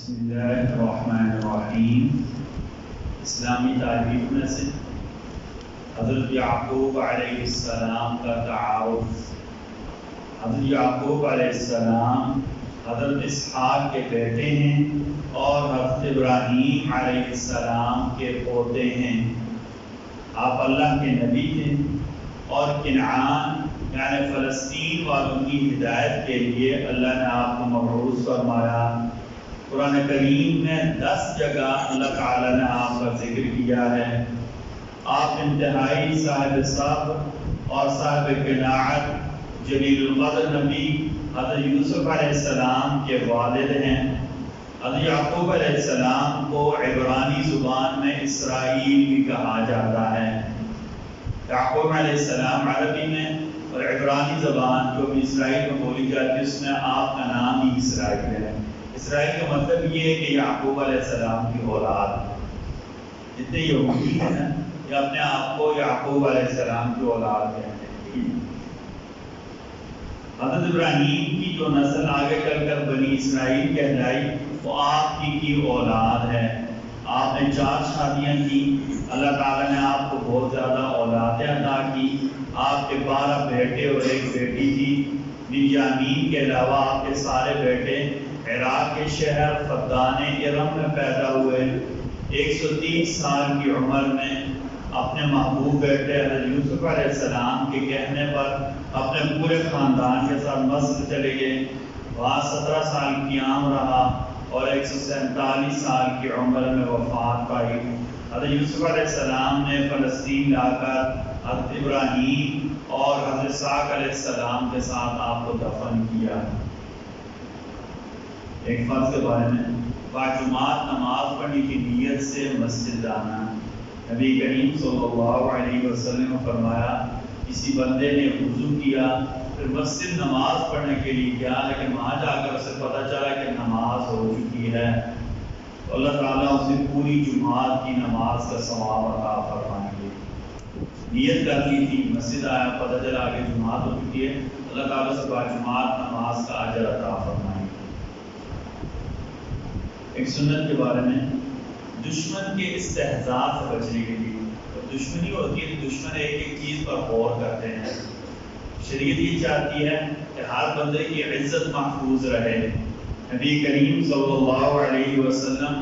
بسم اللہ الرحمن الرحیم۔ اسلامی تاریخ میں سے حضرت یعقوب علیہ السلام کا تعارف۔ حضرت یعقوب علیہ السلام حضرت اسحاق کے بیٹے ہیں اور حضرت ابراہیم علیہ السلام کے پوتے ہیں۔ آپ اللہ کے نبی تھے اور کنعان یعنی فلسطین والوں کی ہدایت کے لیے اللہ نے آپ کو مبعوث فرمایا۔ قرآن کریم میں 10 جگہ اللہ تعالیٰ نے آپ کا ذکر کیا ہے۔ آپ انتہائی صاحب صبر اور صاحب قناعت جلیل القدر نبی حضرت یوسف علیہ السلام کے والد ہیں۔ حضرت یعقوب علیہ السلام کو عبرانی زبان میں اسرائیل بھی کہا جاتا ہے۔ یعقوب علیہ السلام عربی میں اور عبرانی زبان جو بھی اسرائیل میں بولی جاتی ہے اس میں آپ کا نام ہی اسرائیل ہے۔ اسرائیل کا مطلب یہ ہے کہ یعقوب علیہ السلام کی اولاد۔ جتنے یہودی ہیں نا یہ اپنے آپ کو یعقوب علیہ السلام کی اولاد کہتے ہیں۔ حضرت ابراہیم کی جو نسل آگے چل کر بنی اسرائیل کہلائی وہ آپ کی اولاد ہے۔ آپ نے 4 شادیاں کی، اللہ تعالیٰ نے آپ کو بہت زیادہ اولادیں عطا کی۔ آپ کے 12 بیٹے اور 1 بیٹی تھی۔ بنیامین کے علاوہ آپ کے سارے بیٹے عراق کے شہر فدان ارم میں پیدا ہوئے۔ 130 سال کی عمر میں اپنے محبوب بیٹے حضرت یوسف علیہ السلام کے کہنے پر اپنے پورے خاندان کے ساتھ مصر چلے گئے۔ وہاں 17 سال قیام رہا اور 147 سال کی عمر میں وفات پائی۔ حضرت یوسف علیہ السلام نے فلسطین لا کر حضرت ابراہیم اور حضرت اسحاق علیہ السلام کے ساتھ آپ کو دفن کیا۔ ایک فرض کے بارے میں باجماعت نماز پڑھنے کی نیت سے مسجد جانا۔ نبی کریم صلی اللہ علیہ وسلم نے فرمایا کسی بندے نے وضو کیا پھر مسجد نماز پڑھنے کے لیے گیا لیکن وہاں جا کر اسے پتہ چلا کہ نماز ہو چکی ہے تو اللہ تعالیٰ اسے پوری جماعت کی نماز کا ثواب عطا فرمائیں گے۔ نیت کر لی تھی، مسجد آیا، پتہ چلا کہ جماعت ہو چکی ہے، اللہ تعالیٰ سے باجماعت نماز کا اجر عطا فرمائیں گے۔ ایک سنت کے بارے میں دشمن کے استہزاء سے بچنے کے لیے، دشمنی ہوتی ہے تو دشمن ایک چیز پر غور کرتے ہیں۔ شریعت یہ چاہتی ہے کہ ہر بندے کی عزت محفوظ رہے۔ نبی کریم صلی اللہ علیہ وسلم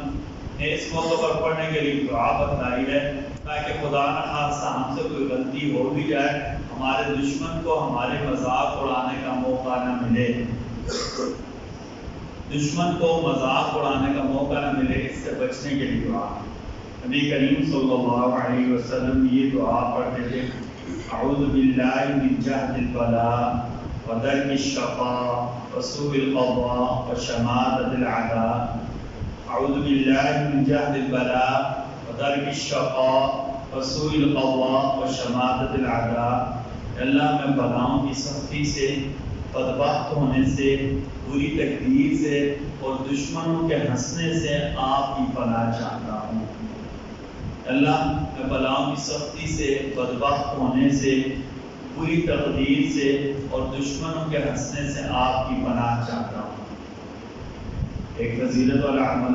نے اس موقع پر پڑھنے کے لیے دعا بتلائی ہے تاکہ خدا نہ خواستہ ہم سے کوئی غلطی ہو بھی جائے ہمارے دشمن کو ہمارے مذاق اڑانے کا موقع نہ ملے۔ دشمن کو مذاق اڑانے کا موقع نہ ملے، اس سے بچنے کے لیے دعا۔ نبی کریم صلی اللہ علیہ وسلم یہ دعا پڑھتے تھے، اعوذ باللہ من جہد البلاء ودرک الشقاء وسوء القضاء وشماتۃ الاعداء۔ اعوذ باللہ من جہد البلاء ودرک الشقاء وسوء القضاء وشماتۃ الاعداء۔ اللہ میں بلاؤں کی سختی سے، بدبخت ہونے سے، بری تقدیر سے اور دشمنوں کے ہنسنے سے آپ کی پناہ چاہتا ہوں۔ اللہ میں بلاؤں کی سختی سے، بدبخت ہونے سے، بری تقدیر سے اور دشمنوں کے ہنسنے سے آپ کی پناہ چاہتا ہوں۔ ایک فضیلت والا عمل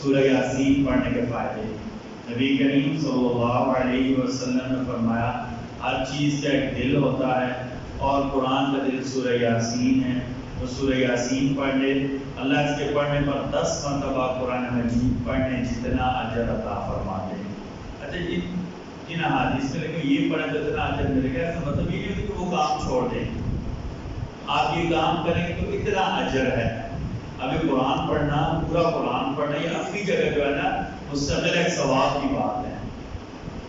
سورہ یاسین پڑھنے کے فائدے۔ نبی کریم صلی اللہ علیہ وسلم نے فرمایا ہر چیز کا ایک دل ہوتا ہے اور قرآن کا دل سورہ یاسین ہے۔ تو سورہ یاسین پڑھ لے، اللہ اس کے پڑھنے پر 10 مرتبہ قرآن مجید پڑھنے جتنا اجر عطا فرماتے ہیں۔ اچھا جن احادیث میں لیکن یہ پڑھیں تو اتنا اجر ملے گا، اس کا مطلب یہ نہیں کہ وہ کام چھوڑ دیں۔ آپ یہ کام کریں گے تو اتنا اجر ہے۔ ابھی قرآن پڑھنا، پورا قرآن پڑھنا یہ اپنی جگہ جو ہے نا مستقل ایک ثواب کی بات ہے۔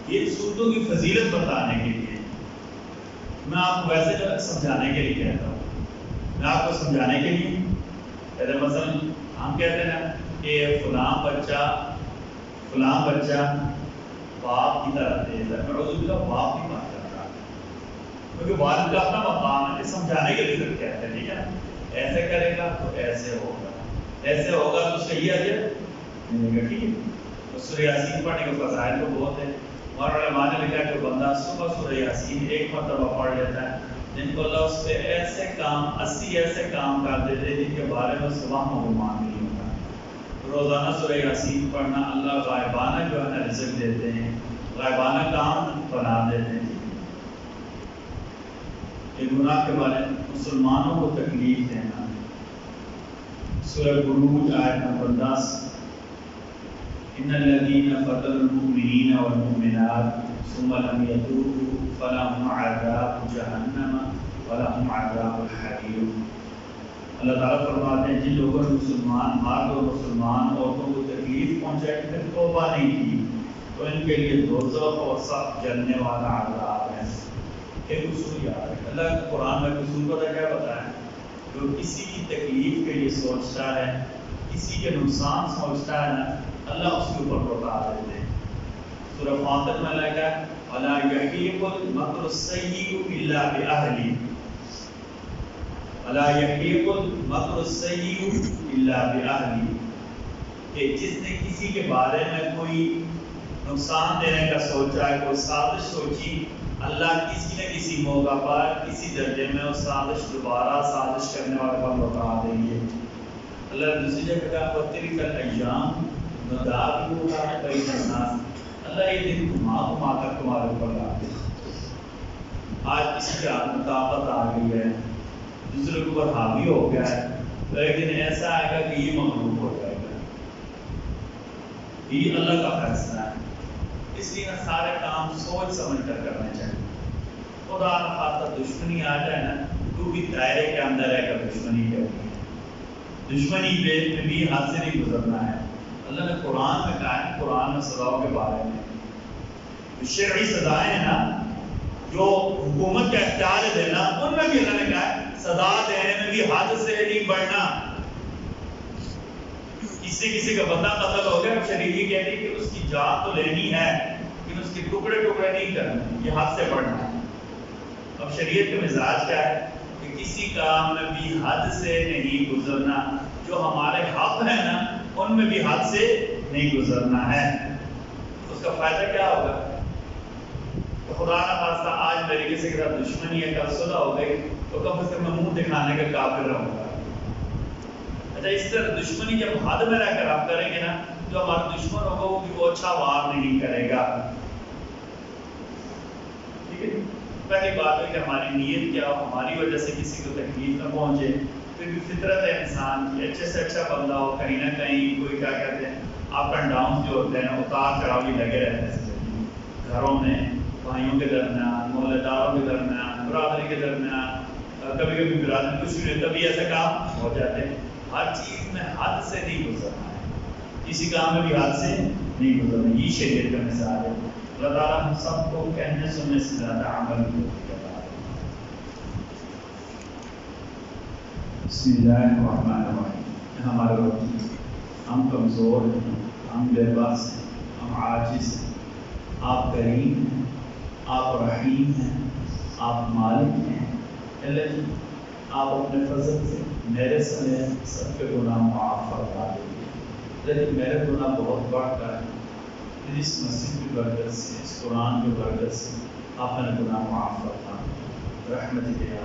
یہ صورتوں کی فضیلت بتانے کے لیے میں آپ کو ویسے سمجھانے کے لیے کہتا ہوں۔ میں آپ کو سمجھانے کے لیے کہتے ہیں مثلا ہم کہتے ہیں نا کہ فلاں بچہ باپ کی طرح تیز ہے، میں اعوذ باللہ باپ کی بات کر رہا ہوں کیونکہ والد کا اپنا مقام ہے، سمجھانے کے لیے صرف کہتے ہیں، ٹھیک ہے نا، ایسے کرے گا تو ایسے ہوگا تو صحیح اجر ملے گا، ٹھیک ہے۔ تو سورہ یاسین پڑھنے کے فضائل تو بہت ہے۔ ہمارے علماء نے لکھا ہے کہ بندہ صبح سورہ یاسین 1 مرتبہ پڑھ لیتا ہے جن کو اللہ اس پہ ایسے کام 80 ایسے کام کر دیتے جن کے بارے میں صبح میں گمان نہیں ہوتا۔ روزانہ سورہ یاسین پڑھنا، اللہ غائبانہ جو ہے نا رزق دیتے ہیں، غائبانہ کام بنا دیتے ہیں۔ یہ گناہ کے بارے میں مسلمانوں کو تکلیف دینا، سورہ بروج آیت نمبر 10، ان الذين فتنوا المؤمنين والمؤمنات ثم لم يتوبوا فلهم عذاب جہنم ولهم عذاب الحريق۔ اللہ تعالیٰ فرماتے ہیں جن لوگوں نے مسلمان مرد اور مسلمان عورتوں کو تکلیف پہنچائی پھر توبہ نہیں کی تو ان کے لیے دوزخ اور سخت جلنے والا عذاب ہے۔ ایک اصول یاد ہے، اللہ قرآن میں اصول پتہ کیا بتایا؟ جو کسی کی تکلیف کے لیے سوچتا ہے، کسی کے نقصان سوچتا ہے نا، اللہ اس کے اوپر لوٹا دیتے ہیں۔ سورہ فاطر میں اللہ کہا وَلَا يَحِيقُ الْمَكْرُ السَّيِّئُ إِلَّا بِأَهْلِهِ، وَلَا يَحِيقُ الْمَكْرُ السَّيِّئُ إِلَّا بِأَهْلِهِ، کہ جس نے کسی کے بارے میں کوئی نقصان دینے کا سوچا ہے، کوئی سازش سوچی، اللہ کسی نہ کسی موقع پر کسی درجے میں اس سازش دوبارہ سازش کرنے والے پر لوٹا دیں گے۔ اللہ نے دوسری جگہ کہا وَتِلْكَ الْأَيَّامُ نُدَاوِلُهَا بَيْنَ النَّاسِ، اللہ یہ دن گھما کر تمہارے اوپر لاتے ہیں۔ آج کسی کے ہاتھ میں طاقت آ گئی ہے، دوسرے کے اوپر حاوی ہو گیا ہے، تو ایک دن ایسا آئے گا کہ یہ مغلوب ہو جائے گا۔ یہ اللہ کا فیصلہ ہے، اس لیے نہ سارے کام سوچ سمجھ کر کرنے چاہیے۔ خدا نہ خواستہ دشمنی آ جائے نا، تو بھی دائرے کے اندر ہے کہ دشمنی کرنی ہے، دشمنی پہ بھی حد سے نہیں گزرنا ہے۔ اللہ نے قرآن میں کہا ہے، قرآن میں سزاؤں کے بارے میں شرعی سزائیں ہیں نا، جو حکومت کا اختیار ہے دینا، ان میں بھی اللہ نے کہا ہے سزا دینے میں بھی حد سے نہیں بڑھنا۔ کسی کا بندہ قتل ہو گیا، شریعت یہ کہتی ہے کہ اس کی جان تو لینی ہے لیکن اس کے ٹکڑے ٹکڑے نہیں کرنے، یہ حد سے بڑھنا ہے۔ اب شریعت کا مزاج کیا ہے کہ کسی کام میں بھی حد سے نہیں گزرنا، جو ہمارے حق ہے نا ان میں بھی حد سے نہیں گزرنا ہے۔ اس کا فائدہ کیا ہوگا؟ تو خدا نہ خواستہ آج میری کسی کے ساتھ دشمنی ہے، کل صلح ہو گئی تو کم از کم میں منہ دکھانے کا قابل رہوں گا۔ اچھا اس طرح دشمنی جب حد میں رہ کر آپ کریں گے نا، جو ہمارا دشمن ہوگا وہ بھی اچھا وار نہیں کرے گا۔ ٹھیک ہے، پہلی بات ہے کہ ہماری نیت کیا ہو، ہماری وجہ سے کسی کو تکلیف نہ پہنچے۔ پھر بھی فطرت ہے انسان کی، اچھے سے اچھا بندہ ہو، کہیں نہ کہیں کوئی کیا کہتے ہیں اپ اینڈ ڈاؤن جو ہوتے ہیں نا، اتار چڑھاؤ بھی لگے رہتے ہیں گھروں میں، بھائیوں کے درمیان، محلے داروں کے درمیان، برادری کے درمیان، کبھی کبھی برادری کچھ بھی نہیں، کبھی ایسے کام ہو جاتے ہیں۔ ہر چیز میں حد سے نہیں گزرنا ہے، کسی کام میں بھی حد سے نہیں گزرنا، یہ شریعت کا مثال ہے۔ اللہ تعالیٰ ہم سب کو کہنے سننے سے زیادہ عمل کو بسم اللہ الرحمن الرحیم۔ ہمارے وقت ہم کمزور ہیں، ہم بے بس ہیں، ہم عاجز ہیں۔ آپ کریم ہیں، آپ رحیم ہیں، آپ مالک ہیں۔ اللہ جی آپ اپنے فضل سے میرے سمیت سب کے گناہ معاف فرما دیجیے۔ لیکن میرے گناہ بہت بڑھ کر ہے، اس مسجد کی برکت سے، اس قرآن کی برکت سے آپ نے گناہ معاف فرما، رحمت کے